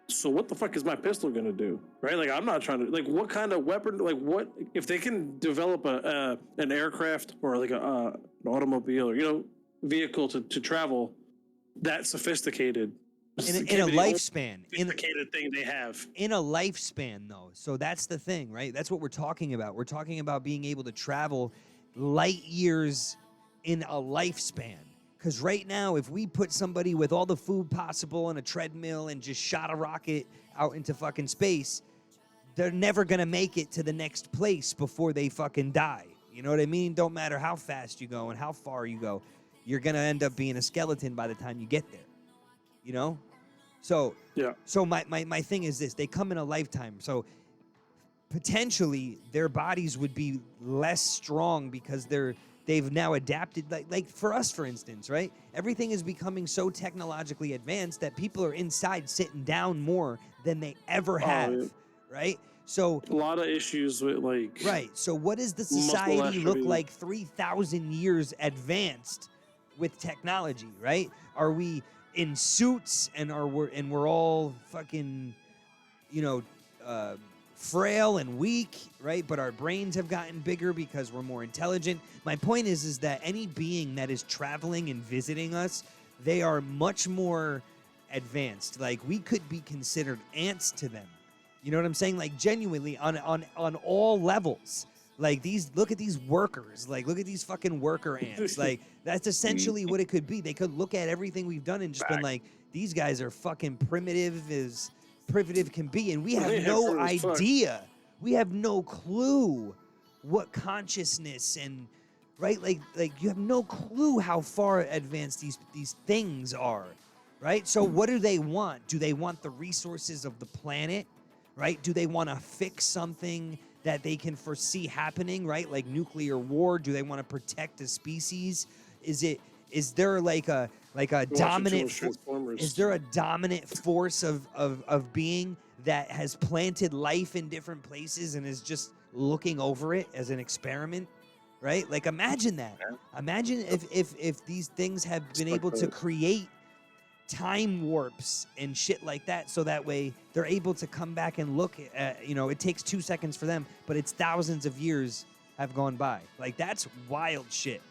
So what the fuck is my pistol gonna do, right? Like, I'm not trying to, like, what kind of weapon, like, what, if they can develop an aircraft or like an automobile or, you know, vehicle to travel that sophisticated, In a lifespan. sophisticated thing they have. In a lifespan, though. So that's the thing, right? That's what we're talking about. We're talking about being able to travel light years in a lifespan. Because right now, if we put somebody with all the food possible on a treadmill and just shot a rocket out into fucking space, they're never going to make it to the next place before they fucking die. You know what I mean? Don't matter how fast you go and how far you go. You're going to end up being a skeleton by the time you get there. You know? So Yeah. So my thing is this: they come in a lifetime. So potentially their bodies would be less strong because they've now adapted. Like for us, for instance, right? Everything is becoming so technologically advanced that people are inside sitting down more than they ever have, yeah. right? So A lot of issues with like right. So what does the Muscle society look atrophy. like 3,000 years advanced with technology, right? Are we in suits and we're all fucking, you know, frail and weak, right? But our brains have gotten bigger because we're more intelligent. My point is that any being that is traveling and visiting us, they are much more advanced. Like, we could be considered ants to them. You know what I'm saying? Like, genuinely on all levels. Like, look at these workers. Like, look at these fucking worker ants. Like, that's essentially what it could be. They could look at everything we've done and just been like, these guys are fucking primitive as primitive can be. And we have no idea. We have no clue what consciousness and, right? Like you have no clue how far advanced these things are, right? So what do they want? Do they want the resources of the planet, right? Do they want to fix something that they can foresee happening, right? Like nuclear war. Do they want to protect a species? Is there like a dominant? Is there a dominant force of being that has planted life in different places and is just looking over it as an experiment, right? Like imagine that. Imagine if these things have been able to create time warps and shit like that, so that way they're able to come back and look at, it takes 2 seconds for them, but it's thousands of years have gone by. Like that's wild shit.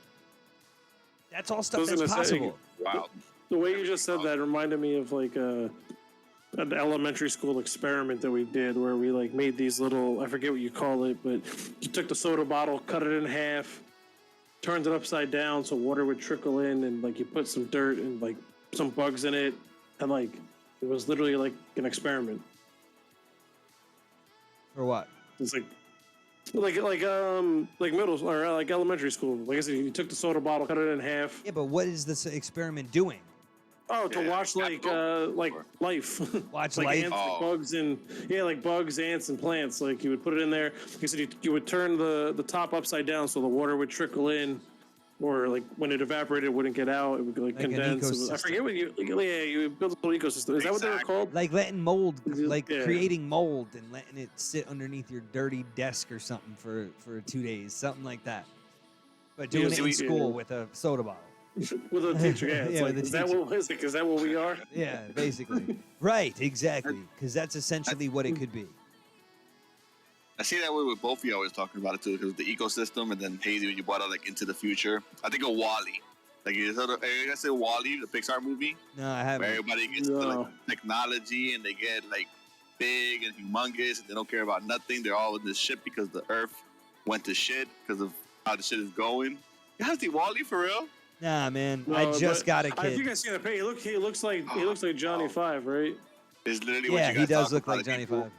That's all stuff that's possible. Wow. The way you just said that reminded me of like an elementary school experiment that we did where we like made these little, I forget what you call it, but you took the soda bottle, cut it in half, turned it upside down so water would trickle in, and like you put some dirt and like some bugs in it, and like it was literally like an experiment. For what? It's like middle or like elementary school. Like I said, you took the soda bottle, cut it in half. Yeah, but what is this experiment doing? Oh, to watch like life. Watch like life? ants, like bugs, and like bugs, ants, and plants. Like you would put it in there. Like I said, you would turn the top upside down so the water would trickle in, or like when it evaporated, it wouldn't get out. It would like condense. I forget what you build a little ecosystem. Is that what they were called? Like letting mold, like creating mold and letting it sit underneath your dirty desk or something for 2 days, something like that. But doing it in school with a soda bottle. With a teacher, yeah. Yeah, Is that what we are? Yeah, basically. Right, exactly. Because that's essentially what it could be. I see that way with both of you always talking about it too, because the ecosystem, and then Hazy when you brought out like Into the Future. I think of Wall-E. Like you guys say Wall-E, the Pixar movie. No, I haven't. Where everybody gets into like technology and they get like big and humongous and they don't care about nothing. They're all in this shit because the Earth went to shit because of how the shit is going. You guys see Wall-E for real? Nah, man. No, I just got a kid. I think I seen the page. He looks like Johnny Five, right? It's literally what Yeah, you guys he does talk look about. like Johnny Five.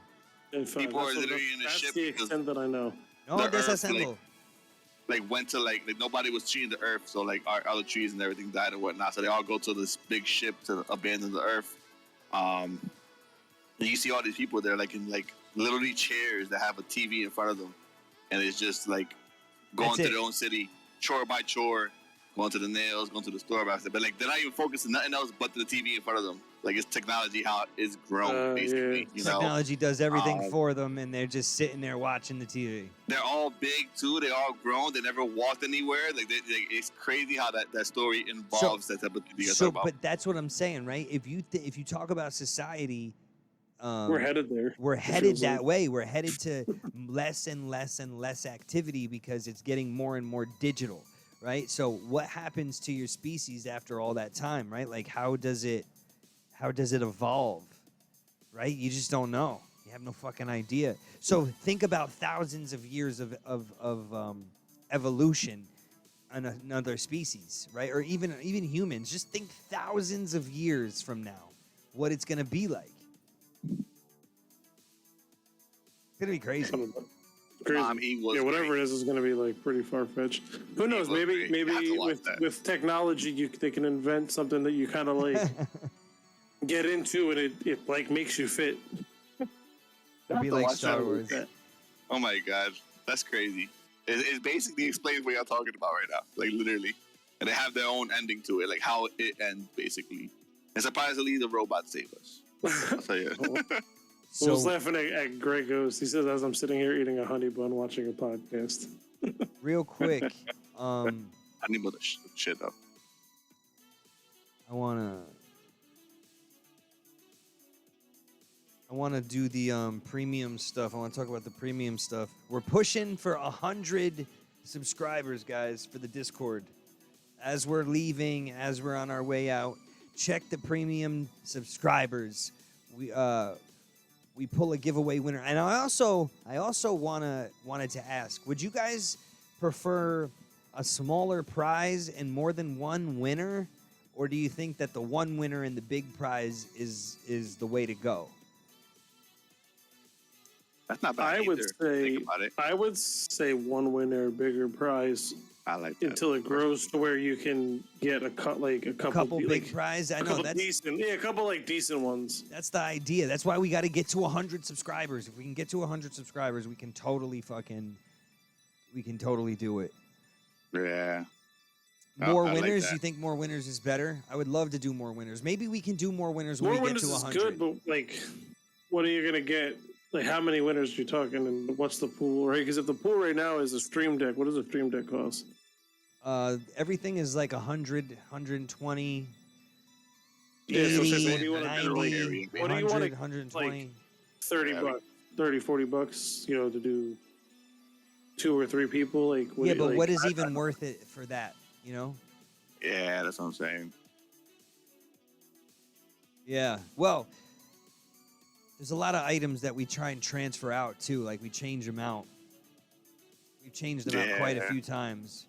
People are literally in the ship That's the because extent that I know. No, the Earth, disassemble. like went to like nobody was treating the Earth, so like our other trees and everything died and whatnot. So they all go to this big ship to abandon the Earth. And you see all these people there, like in like literally chairs that have a TV in front of them, and it's just like going to their own city, chore by chore, going to the nails, going to the store, but like they're not even focusing nothing else but the TV in front of them. Like it's technology, how it's grown, basically. Yeah. You know, Technology does everything for them, and they're just sitting there watching the TV. they're all big too. They're all grown. They never walked anywhere. Like it's crazy how that story involves that type of thing. So, but that's what I'm saying, right? If you talk about society, We're headed there. we're headed that way. We're headed to less and less and less activity because it's getting more and more digital, right? So what happens to your species after all that time, right? Like how does it evolve, right? You just don't know. You have no fucking idea. So think about thousands of years of evolution on another species, right? Or even humans. Just think thousands of years from now, what it's gonna be like. It's gonna be crazy. Crazy. Yeah, whatever it is going to be like pretty far fetched. Who knows? Maybe with technology, they can invent something that you kind of like get into, and it like makes you fit. It'd be like Star Wars. Oh my god, that's crazy. It basically explains what y'all talking about right now, like literally, and they have their own ending to it, like how it ends basically. And surprisingly, the robots save us. I'll tell you. I was laughing at Greg Ghost. He says, as I'm sitting here eating a honey bun watching a podcast. Real quick, I need more shit up. I wanna do the premium stuff. I wanna talk about the premium stuff. We're pushing for 100 subscribers, guys, for the Discord. As we're leaving, as we're on our way out, check the premium subscribers. We pull a giveaway winner, and I also wanted to ask: would you guys prefer a smaller prize and more than one winner, or do you think that the one winner and the big prize is the way to go? That's not bad. I would say one winner, bigger prize. I like that. Until it grows to where you can get a couple big prize. I know that's decent. Yeah, a couple like decent ones. That's the idea. That's why we got to get to 100 subscribers. If we can get to 100 subscribers, we can totally do it. Yeah. More I winners? like You think more winners is better? I would love to do more winners. Maybe we can do more winners when More we get winners to is 100. good, but like what are you gonna get? Like, how many winners are you talking, and what's the pool, right? Because if the pool right now is a stream deck, what does a stream deck cost? Everything is like 100, 120, Yeah, so 80, what do you want to do? 90, What do you want 100, to 120. 30 bucks, 30, 40 bucks, you know, to do 2 or 3 people? Like, Yeah, but like, what is even worth it for that, you know? Yeah, that's what I'm saying. Yeah. Well, there's a lot of items that we try and transfer out too. Like we change them out. We've changed them out quite a few times.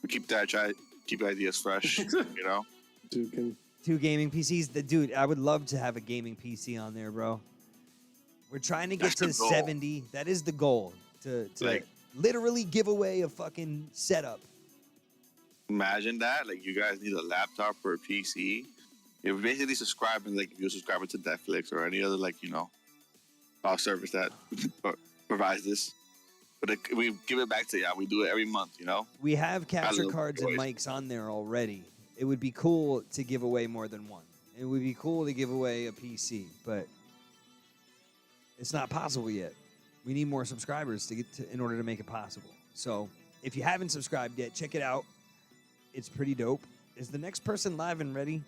We keep ideas fresh, you know? Dude, 2 gaming PCs. Dude, I would love to have a gaming PC on there, bro. We're trying to get That's to the goal. 70. That is the goal. To Like- literally give away a fucking setup. Imagine that. Like, you guys need a laptop or a PC. You're basically subscribing, like, if you're subscribing to Netflix or any other, like, you know, service that provides this. But we give it back to you. We do it every month, you know? We have capture love cards and toys. mics on there already. It would be cool to give away more than one. It would be cool to give away a PC, but it's not possible yet. We need more subscribers in order to make it possible. So if you haven't subscribed yet, check it out. It's pretty dope. Is the next person live and ready?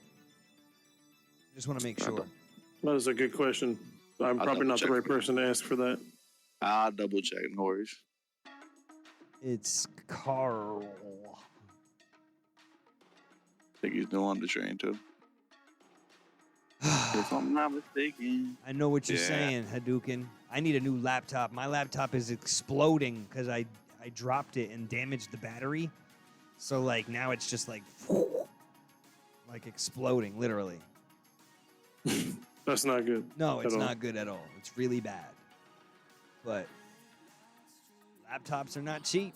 Just want to make sure. that is a good question. I'm I'll probably not the double right check. person to ask for that. I'll double check, no worries. It's Carl. I think he's new on the train, too. If I'm not mistaken. I know what you're Yeah. saying, Hadouken. I need a new laptop. My laptop is exploding because I dropped it and damaged the battery. So like now it's just like exploding, literally. That's not good. No, it's At all. not good at all. It's really bad. But laptops are not cheap.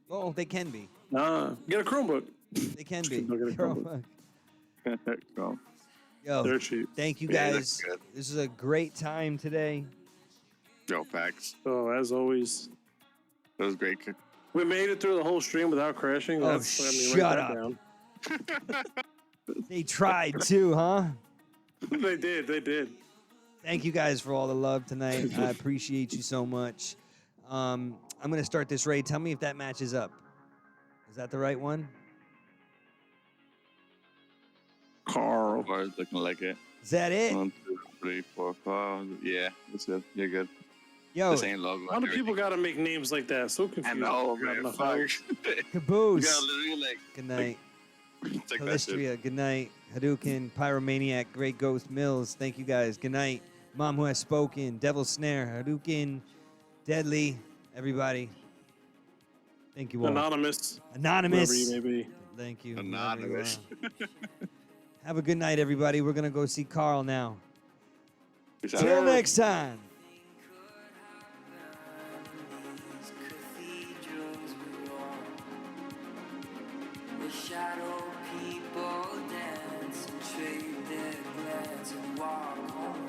Well, they can be. Nah, get a Chromebook. They can be. Look at a Chromebook. So, Yo, They're cheap. thank you Yeah, guys. that's good. This is a great time today. yo, facts. So as always, That was great. we made it through the whole stream without crashing. Oh, That's, I mean, shut write up. that down. They tried too, huh? They did. Thank you guys for all the love tonight. I appreciate you so much. I'm going to start this raid. Tell me if that matches up. Is that the right one? Carl. Or it's looking like it. Is that it? 1, 2, 3, 4, 5. Yeah, that's good. You're good. Yo, The same logo. How do people got to make names like that? So confused. I know, Got man. enough Fuck. hours. You Caboose. gotta literally, like, Good night. take that shit. Calistria, good night. Hadouken, Pyromaniac, Great Ghost Mills, thank you guys. Good night. Mom Who Has Spoken, Devil Snare, Hadouken, Deadly, everybody. Thank you all. Anonymous. Anonymous. Whoever you may be. Thank you. Anonymous. whoever you are. Have a good night, everybody. We're going to go see Carl now. Peace out. Till next time. Shadow people dance and trade their glance and walk home.